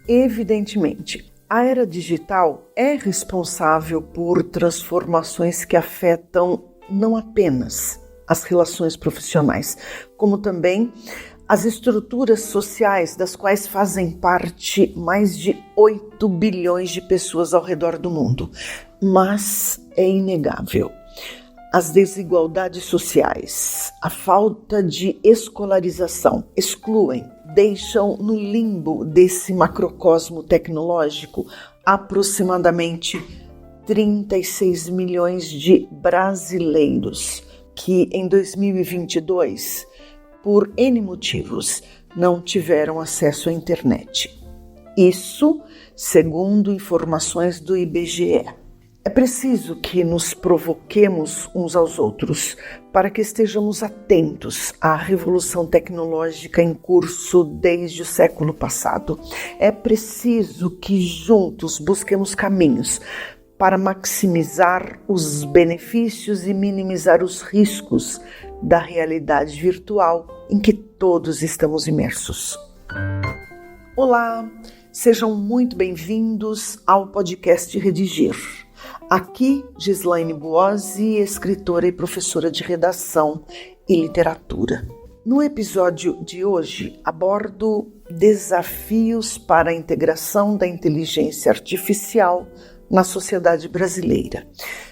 Evidentemente, a era digital é responsável por transformações que afetam não apenas as relações profissionais, como também as estruturas sociais das quais fazem parte mais de 8 bilhões de pessoas ao redor do mundo. Mas é inegável. As desigualdades sociais, a falta de escolarização excluem, deixam no limbo desse macrocosmo tecnológico aproximadamente 36 milhões de brasileiros que em 2022, por N motivos, não tiveram acesso à internet. Isso segundo informações do IBGE. É preciso que nos provoquemos uns aos outros para que estejamos atentos à revolução tecnológica em curso desde o século passado. É preciso que juntos busquemos caminhos para maximizar os benefícios e minimizar os riscos da realidade virtual em que todos estamos imersos. Olá, sejam muito bem-vindos ao podcast Redigir. Aqui, Gislaine Buozzi, escritora e professora de redação e literatura. No episódio de hoje, abordo desafios para a integração da inteligência artificial na sociedade brasileira.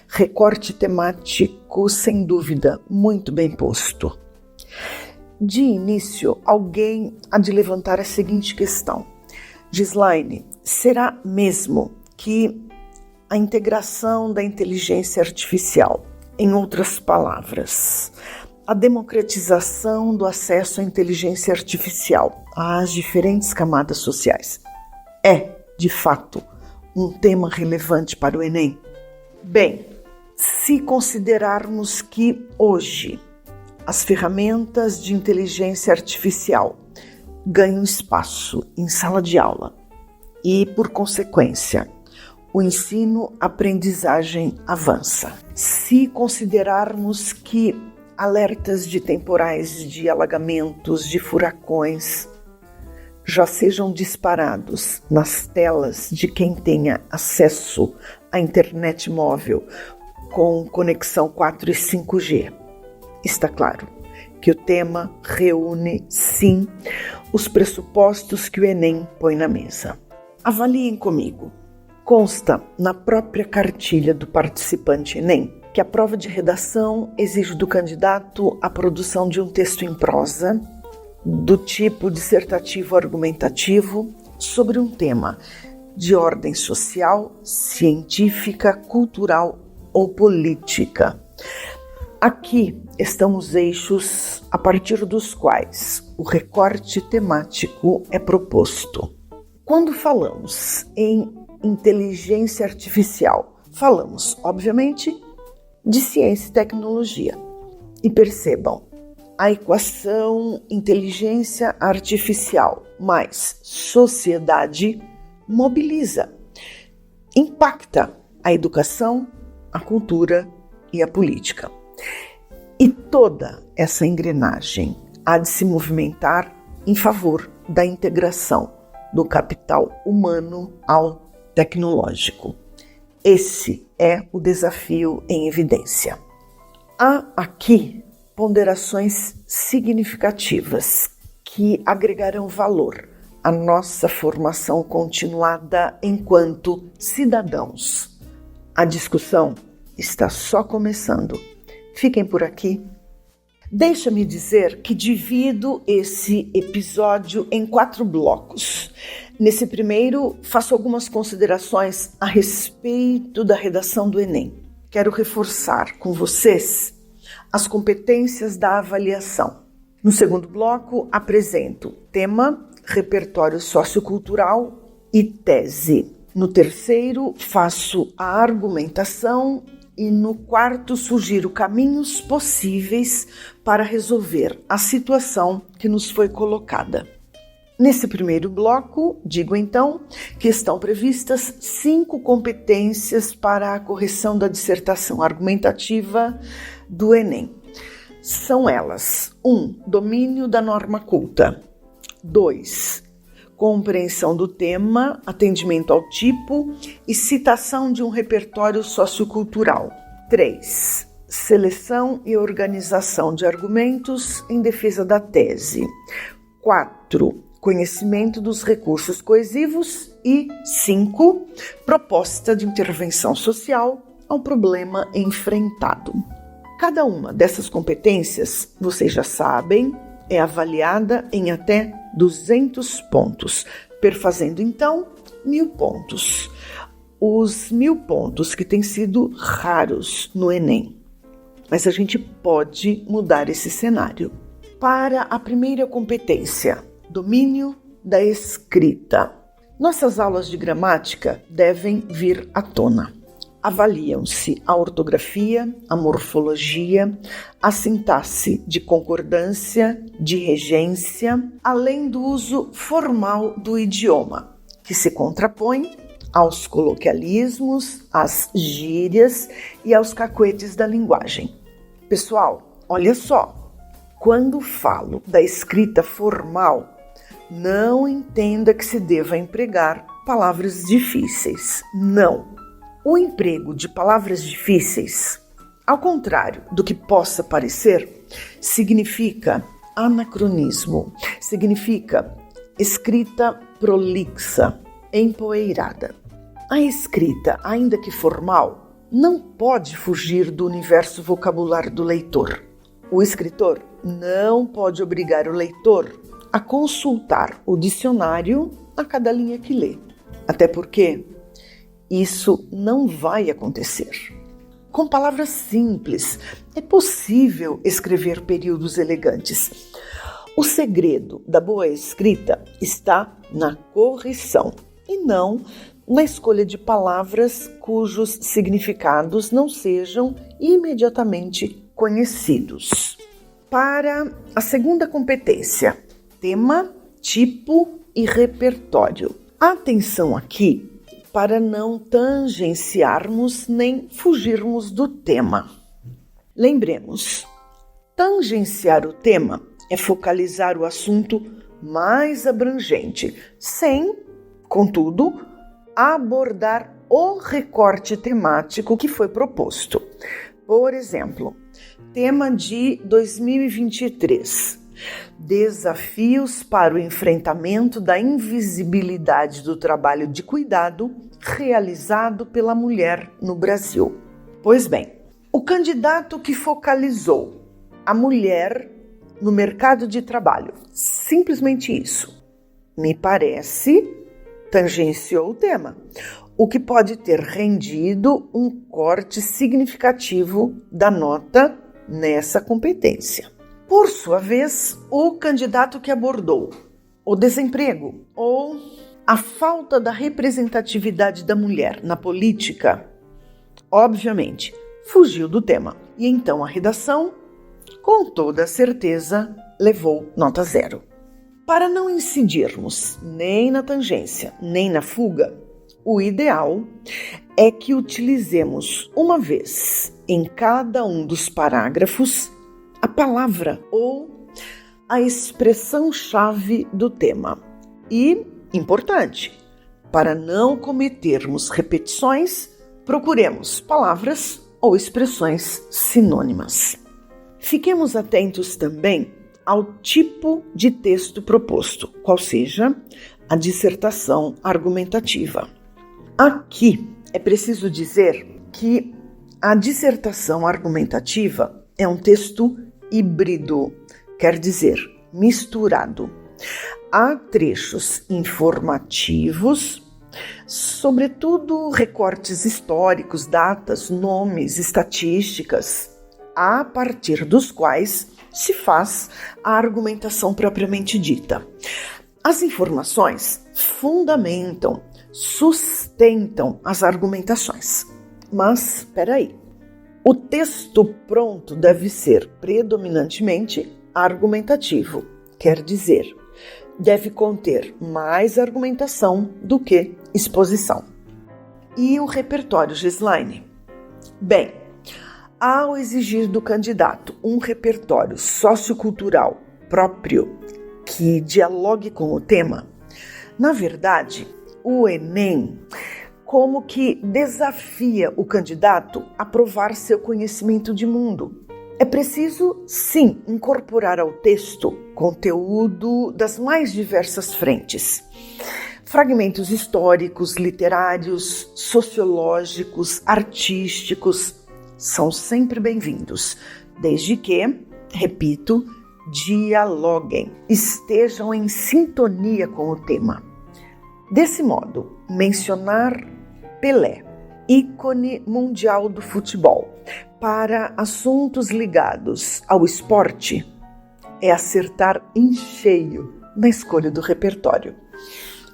Recorte temático, sem dúvida, muito bem posto. De início, alguém há de levantar a seguinte questão: Gislaine, será mesmo que a integração da inteligência artificial, em outras palavras, a democratização do acesso à inteligência artificial às diferentes camadas sociais, é, de fato, um tema relevante para o Enem? Bem, se considerarmos que hoje as ferramentas de inteligência artificial ganham espaço em sala de aula e, por consequência, o ensino-aprendizagem avança. Se considerarmos que alertas de temporais, de alagamentos, de furacões já sejam disparados nas telas de quem tenha acesso à internet móvel com conexão 4 e 5G, está claro que o tema reúne, sim, os pressupostos que o Enem põe na mesa. Avaliem comigo. Consta na própria cartilha do participante Enem que a prova de redação exige do candidato a produção de um texto em prosa, do tipo dissertativo argumentativo, sobre um tema de ordem social, científica, cultural ou política. Aqui estão os eixos a partir dos quais o recorte temático é proposto. Quando falamos em inteligência artificial, falamos, obviamente, de ciência e tecnologia. E percebam, a equação inteligência artificial mais sociedade mobiliza, impacta a educação, a cultura e a política. E toda essa engrenagem há de se movimentar em favor da integração do capital humano ao tecnológico. Esse é o desafio em evidência. Há aqui ponderações significativas que agregarão valor à nossa formação continuada enquanto cidadãos. A discussão está só começando. Fiquem por aqui. Deixa-me dizer que divido esse episódio em 4 blocos. Nesse primeiro, faço algumas considerações a respeito da redação do Enem. Quero reforçar com vocês as competências da avaliação. No segundo bloco, apresento tema, repertório sociocultural e tese. No terceiro, faço a argumentação e no quarto, sugiro caminhos possíveis para resolver a situação que nos foi colocada. Nesse primeiro bloco, digo então que estão previstas 5 competências para a correção da dissertação argumentativa do Enem. São elas: 1. Domínio da norma culta. 2. compreensão do tema, atendimento ao tipo e citação de um repertório sociocultural. 3. Seleção e organização de argumentos em defesa da tese. 4. Conhecimento dos recursos coesivos. E 5. Proposta de intervenção social ao problema enfrentado. Cada uma dessas competências, vocês já sabem, é avaliada em até 200 pontos, perfazendo então 1.000 pontos. Os 1.000 pontos que têm sido raros no Enem. Mas a gente pode mudar esse cenário. Para a primeira competência, domínio da escrita. Nossas aulas de gramática devem vir à tona. Avaliam-se a ortografia, a morfologia, a sintaxe de concordância, de regência, além do uso formal do idioma, que se contrapõe aos coloquialismos, às gírias e aos cacuetes da linguagem. Pessoal, olha só, quando falo da escrita formal, não entenda que se deva empregar palavras difíceis. Não. O emprego de palavras difíceis, ao contrário do que possa parecer, significa anacronismo, significa escrita prolixa, empoeirada. A escrita, ainda que formal, não pode fugir do universo vocabular do leitor. O escritor não pode obrigar o leitor a consultar o dicionário a cada linha que lê, até porque isso não vai acontecer. Com palavras simples, é possível escrever períodos elegantes. O segredo da boa escrita está na correção e não na escolha de palavras cujos significados não sejam imediatamente conhecidos. Para a segunda competência, tema, tipo e repertório. Atenção aqui para não tangenciarmos nem fugirmos do tema. Lembremos, tangenciar o tema é focalizar o assunto mais abrangente, sem, contudo, abordar o recorte temático que foi proposto. Por exemplo, tema de 2023, desafios para o enfrentamento da invisibilidade do trabalho de cuidado realizado pela mulher no Brasil. Pois bem, o candidato que focalizou a mulher no mercado de trabalho, simplesmente isso, me parece, tangenciou o tema, o que pode ter rendido um corte significativo da nota nessa competência. Por sua vez, o candidato que abordou o desemprego ou a falta da representatividade da mulher na política, obviamente, fugiu do tema. E então a redação, com toda certeza, levou nota 0. Para não incidirmos nem na tangência, nem na fuga, o ideal é que utilizemos uma vez em cada um dos parágrafos a palavra ou a expressão-chave do tema. E, importante, para não cometermos repetições, procuremos palavras ou expressões sinônimas. Fiquemos atentos também ao tipo de texto proposto, qual seja a dissertação argumentativa. Aqui é preciso dizer que a dissertação argumentativa é um texto híbrido, quer dizer, misturado. Há trechos informativos, sobretudo recortes históricos, datas, nomes, estatísticas, a partir dos quais se faz a argumentação propriamente dita. As informações fundamentam, sustentam as argumentações. Mas, espera aí, o texto pronto deve ser predominantemente argumentativo, quer dizer, deve conter mais argumentação do que exposição. E o repertório, Gislaine? Bem, ao exigir do candidato um repertório sociocultural próprio que dialogue com o tema, Na verdade, o Enem como que desafia o candidato a provar seu conhecimento de mundo. É preciso, sim, incorporar ao texto conteúdo das mais diversas frentes. Fragmentos históricos, literários, sociológicos, artísticos são sempre bem-vindos, desde que, repito, dialoguem, estejam em sintonia com o tema. Desse modo, mencionar Pelé, ícone mundial do futebol, para assuntos ligados ao esporte é acertar em cheio na escolha do repertório.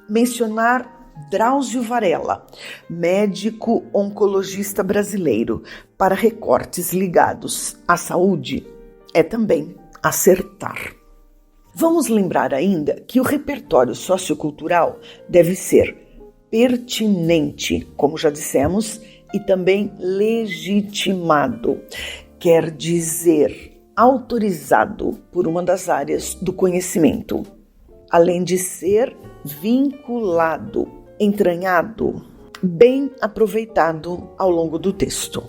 Mencionar Drauzio Varela, médico oncologista brasileiro, para recortes ligados à saúde é também acertar. Vamos lembrar ainda que o repertório sociocultural deve ser pertinente, como já dissemos, e também legitimado, quer dizer autorizado por uma das áreas do conhecimento, além de ser vinculado, entranhado, bem aproveitado ao longo do texto.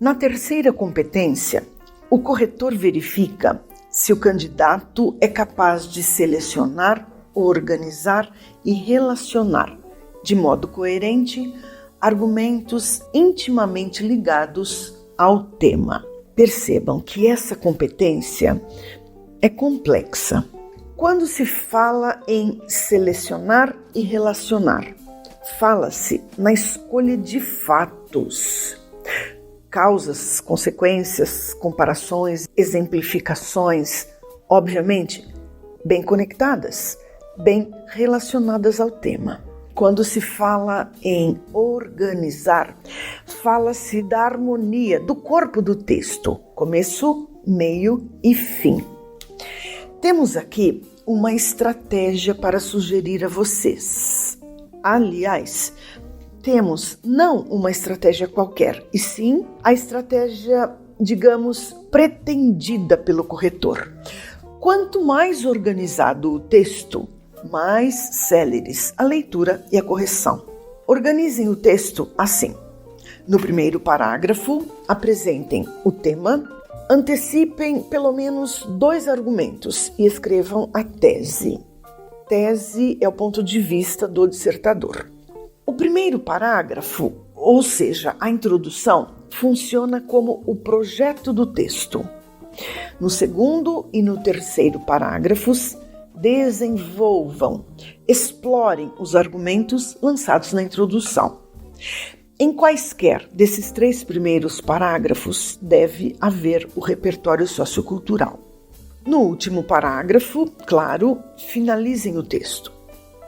Na terceira competência, o corretor verifica se o candidato é capaz de selecionar, organizar e relacionar de modo coerente argumentos intimamente ligados ao tema. Percebam que essa competência é complexa. Quando se fala em selecionar e relacionar, fala-se na escolha de fatos, causas, consequências, comparações, exemplificações, obviamente bem conectadas, bem relacionadas ao tema. Quando se fala em organizar, fala-se da harmonia do corpo do texto, começo, meio e fim. Temos aqui uma estratégia para sugerir a vocês. Aliás, temos não uma estratégia qualquer, e sim a estratégia, digamos, pretendida pelo corretor. Quanto mais organizado o texto, mais céleres a leitura e a correção. Organizem o texto assim. No primeiro parágrafo, apresentem o tema, antecipem pelo menos 2 argumentos e escrevam a tese. Tese é o ponto de vista do dissertador. O primeiro parágrafo, ou seja, a introdução, funciona como o projeto do texto. No segundo e no terceiro parágrafos, desenvolvam, explorem os argumentos lançados na introdução. Em quaisquer desses 3 primeiros parágrafos deve haver o repertório sociocultural. No último parágrafo, claro, finalizem o texto.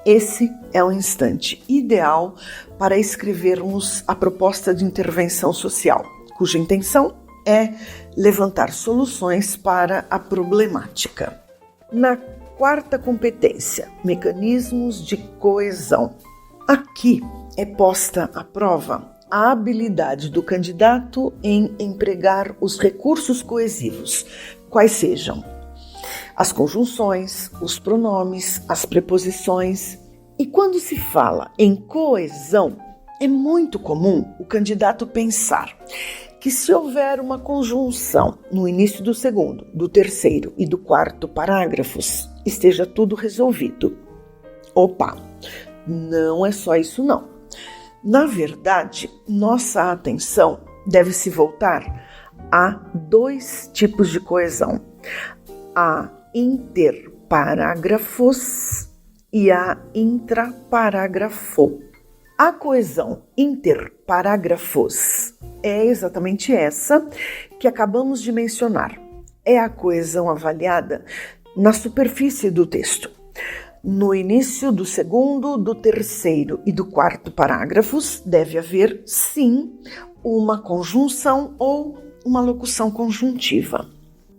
Esse é o instante ideal para escrevermos a proposta de intervenção social, cuja intenção é levantar soluções para a problemática. Na quarta competência, mecanismos de coesão. Aqui é posta à prova a habilidade do candidato em empregar os recursos coesivos, quais sejam as conjunções, os pronomes, as preposições. E quando se fala em coesão, é muito comum o candidato pensar que se houver uma conjunção no início do segundo, do terceiro e do quarto parágrafos, esteja tudo resolvido. Opa, não é só isso não. Na verdade, nossa atenção deve se voltar a 2 tipos de coesão: a interparágrafos e a intraparágrafo. A coesão interparágrafos é exatamente essa que acabamos de mencionar. É a coesão avaliada na superfície do texto. No início do segundo, do terceiro e do quarto parágrafos deve haver, sim, uma conjunção ou uma locução conjuntiva.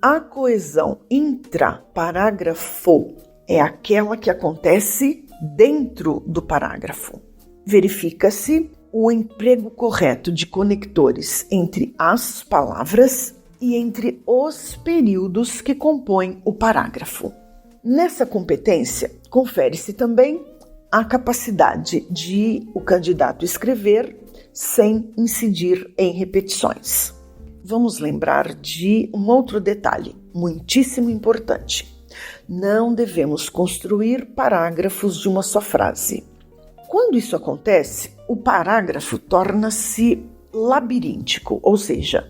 A coesão intraparágrafo é aquela que acontece dentro do parágrafo. Verifica-se o emprego correto de conectores entre as palavras e entre os períodos que compõem o parágrafo. Nessa competência, confere-se também a capacidade de o candidato escrever sem incidir em repetições. Vamos lembrar de um outro detalhe muitíssimo importante. Não devemos construir parágrafos de uma só frase. Quando isso acontece, o parágrafo torna-se labiríntico, ou seja,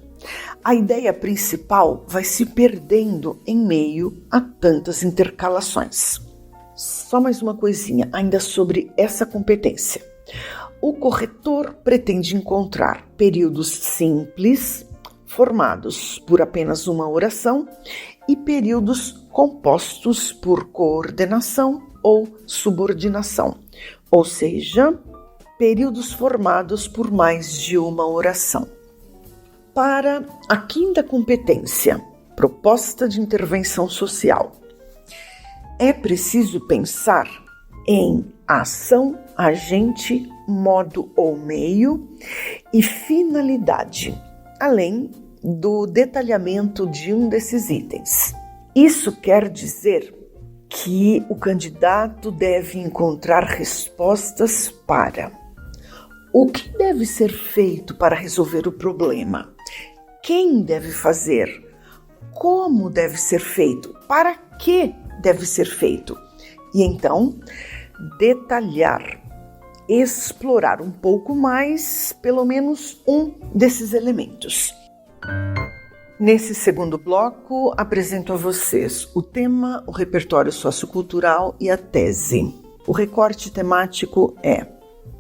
a ideia principal vai se perdendo em meio a tantas intercalações. Só mais uma coisinha ainda sobre essa competência. O corretor pretende encontrar períodos simples, formados por apenas uma oração, e períodos compostos por coordenação ou subordinação, ou seja, períodos formados por mais de uma oração. Para a quinta competência, proposta de intervenção social, é preciso pensar em ação, agente, modo ou meio e finalidade, além do detalhamento de um desses itens. Isso quer dizer que o candidato deve encontrar respostas para o que deve ser feito para resolver o problema, quem deve fazer, como deve ser feito, para que deve ser feito, e então detalhar, explorar um pouco mais, pelo menos um desses elementos. Nesse segundo bloco, apresento a vocês o tema, o repertório sociocultural e a tese. O recorte temático é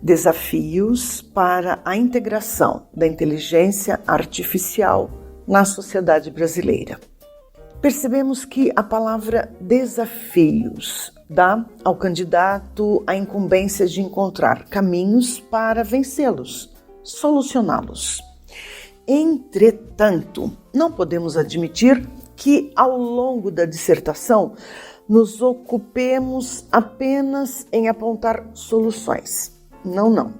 Desafios para a integração da inteligência artificial na sociedade brasileira. Percebemos que a palavra desafios dá ao candidato a incumbência de encontrar caminhos para vencê-los, solucioná-los. Entretanto, não podemos admitir que ao longo da dissertação nos ocupemos apenas em apontar soluções. Não.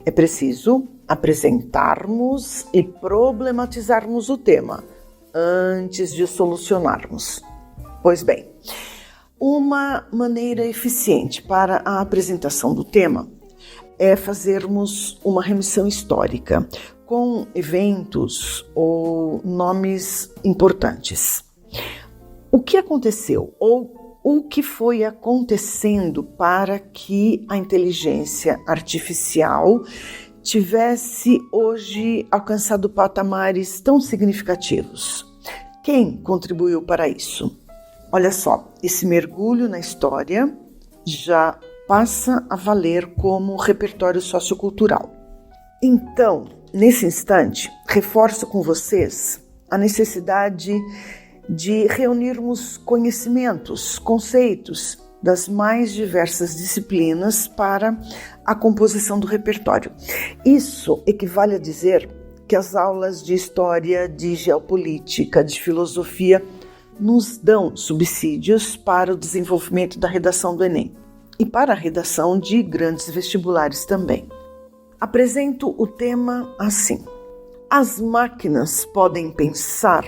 É preciso apresentarmos e problematizarmos o tema antes de solucionarmos. Pois bem, uma maneira eficiente para a apresentação do tema é fazermos uma remissão histórica com eventos ou nomes importantes. O que aconteceu ou o que foi acontecendo para que a inteligência artificial tivesse hoje alcançado patamares tão significativos? Quem contribuiu para isso? Olha só, esse mergulho na história já passa a valer como repertório sociocultural. Então, nesse instante, reforço com vocês a necessidade de reunirmos conhecimentos, conceitos das mais diversas disciplinas para a composição do repertório. Isso equivale a dizer que as aulas de história, de geopolítica, de filosofia nos dão subsídios para o desenvolvimento da redação do Enem e para a redação de grandes vestibulares também. Apresento o tema assim: as máquinas podem pensar?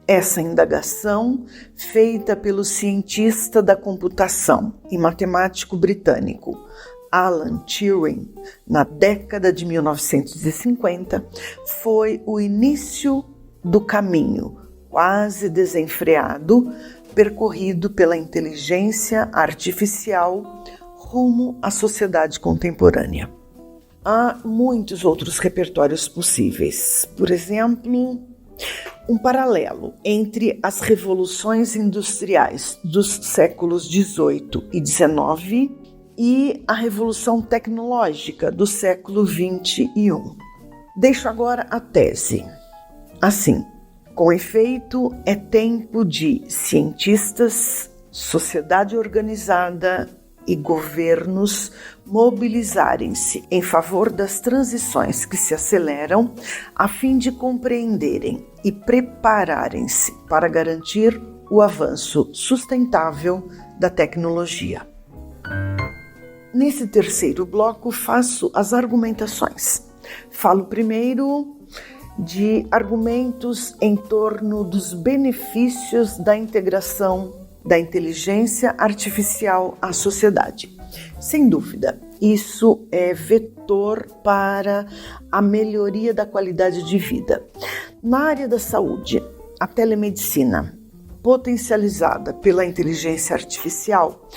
Essa indagação, feita pelo cientista da computação e matemático britânico Alan Turing, na década de 1950, foi o início do caminho, quase desenfreado, percorrido pela inteligência artificial rumo à sociedade contemporânea. Há muitos outros repertórios possíveis. Por exemplo, um paralelo entre as revoluções industriais dos séculos XVIII e XIX e a revolução tecnológica do século XXI. Deixo agora a tese. Assim, com efeito, é tempo de cientistas, sociedade organizada e governos mobilizarem-se em favor das transições que se aceleram a fim de compreenderem e prepararem-se para garantir o avanço sustentável da tecnologia. Nesse terceiro bloco, faço as argumentações. Falo primeiro de argumentos em torno dos benefícios da integração da inteligência artificial à sociedade. Sem dúvida, isso é vetor para a melhoria da qualidade de vida. Na área da saúde, a telemedicina, potencializada pela inteligência artificial,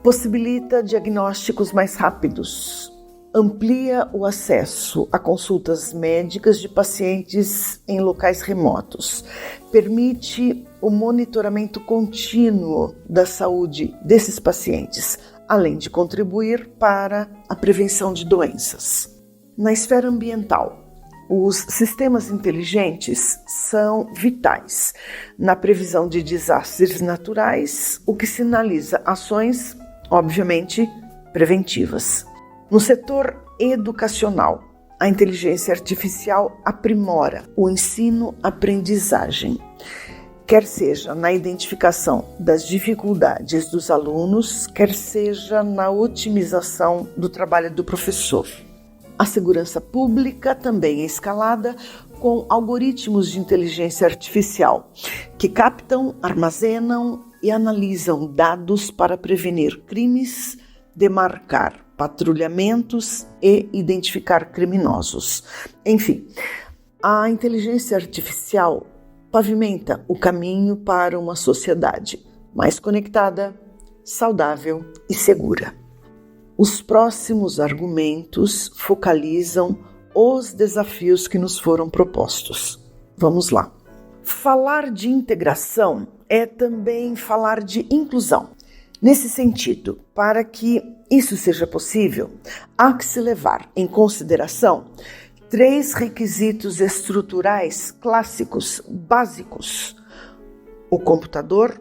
possibilita diagnósticos mais rápidos, amplia o acesso a consultas médicas de pacientes em locais remotos, permite o monitoramento contínuo da saúde desses pacientes, além de contribuir para a prevenção de doenças. Na esfera ambiental, os sistemas inteligentes são vitais na previsão de desastres naturais, o que sinaliza ações, obviamente, preventivas. No setor educacional, a inteligência artificial aprimora o ensino-aprendizagem, quer seja na identificação das dificuldades dos alunos, quer seja na otimização do trabalho do professor. A segurança pública também é escalada com algoritmos de inteligência artificial que captam, armazenam e analisam dados para prevenir crimes, demarcar patrulhamentos e identificar criminosos. Enfim, a inteligência artificial pavimenta o caminho para uma sociedade mais conectada, saudável e segura. Os próximos argumentos focalizam os desafios que nos foram propostos. Vamos lá. Falar de integração é também falar de inclusão. Nesse sentido, para que isso seja possível, há que se levar em consideração 3 requisitos estruturais clássicos, básicos: o computador,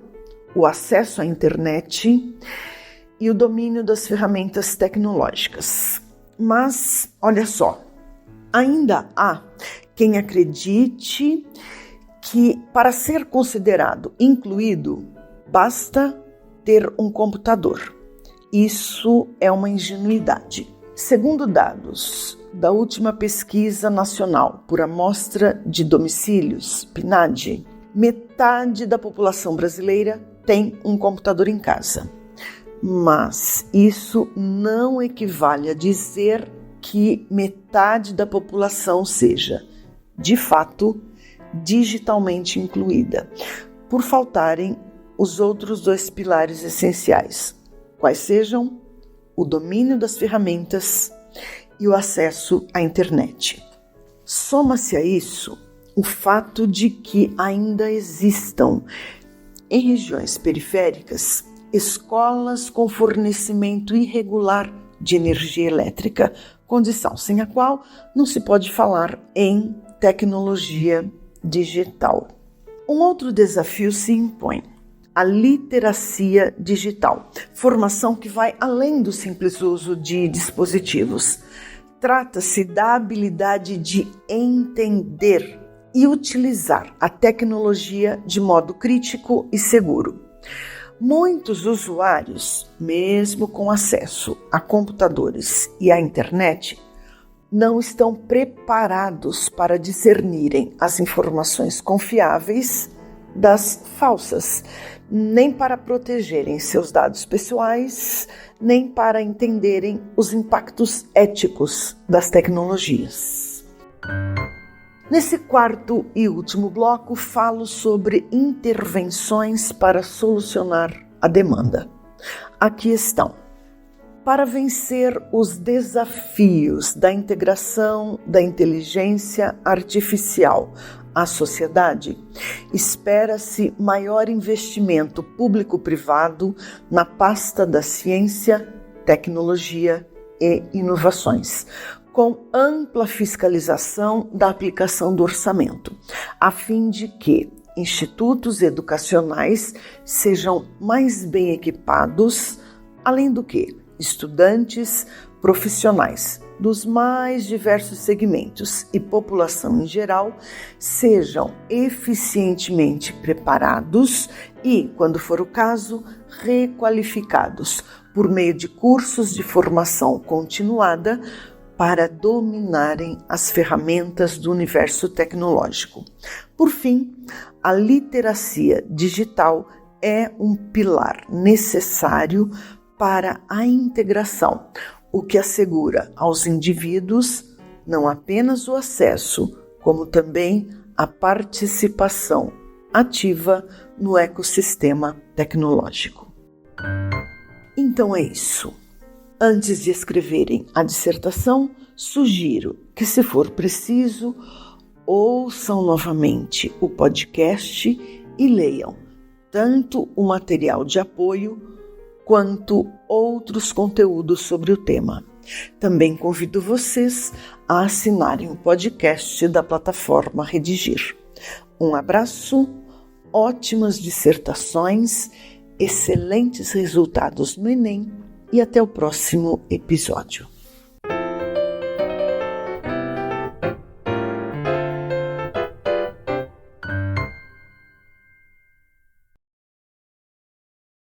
o acesso à internet e o domínio das ferramentas tecnológicas. Mas, olha só, ainda há quem acredite que para ser considerado incluído, basta ter um computador. Isso é uma ingenuidade. Segundo dados da última pesquisa nacional por amostra de domicílios, PNAD, metade da população brasileira tem um computador em casa. Mas isso não equivale a dizer que metade da população seja, de fato, digitalmente incluída, por faltarem os outros 2 pilares essenciais, quais sejam o domínio das ferramentas e o acesso à internet. Soma-se a isso o fato de que ainda existam, em regiões periféricas, escolas com fornecimento irregular de energia elétrica, condição sem a qual não se pode falar em tecnologia digital. Um outro desafio se impõe: a literacia digital, formação que vai além do simples uso de dispositivos. Trata-se da habilidade de entender e utilizar a tecnologia de modo crítico e seguro. Muitos usuários, mesmo com acesso a computadores e à internet, não estão preparados para discernirem as informações confiáveis das falsas, nem para protegerem seus dados pessoais, nem para entenderem os impactos éticos das tecnologias. Nesse quarto e último bloco, falo sobre intervenções para solucionar a demanda. Aqui estão. Para vencer os desafios da integração da inteligência artificial à sociedade, espera-se maior investimento público-privado na pasta da ciência, tecnologia e inovações, com ampla fiscalização da aplicação do orçamento, a fim de que institutos educacionais sejam mais bem equipados, além do que estudantes, profissionais dos mais diversos segmentos e população em geral sejam eficientemente preparados e, quando for o caso, requalificados por meio de cursos de formação continuada para dominarem as ferramentas do universo tecnológico. Por fim, a literacia digital é um pilar necessário para a integração, o que assegura aos indivíduos não apenas o acesso, como também a participação ativa no ecossistema tecnológico. Então é isso. Antes de escreverem a dissertação, sugiro que, se for preciso, ouçam novamente o podcast e leiam tanto o material de apoio quanto outros conteúdos sobre o tema. Também convido vocês a assinarem o podcast da plataforma Redigir. Um abraço, ótimas dissertações, excelentes resultados no Enem e até o próximo episódio.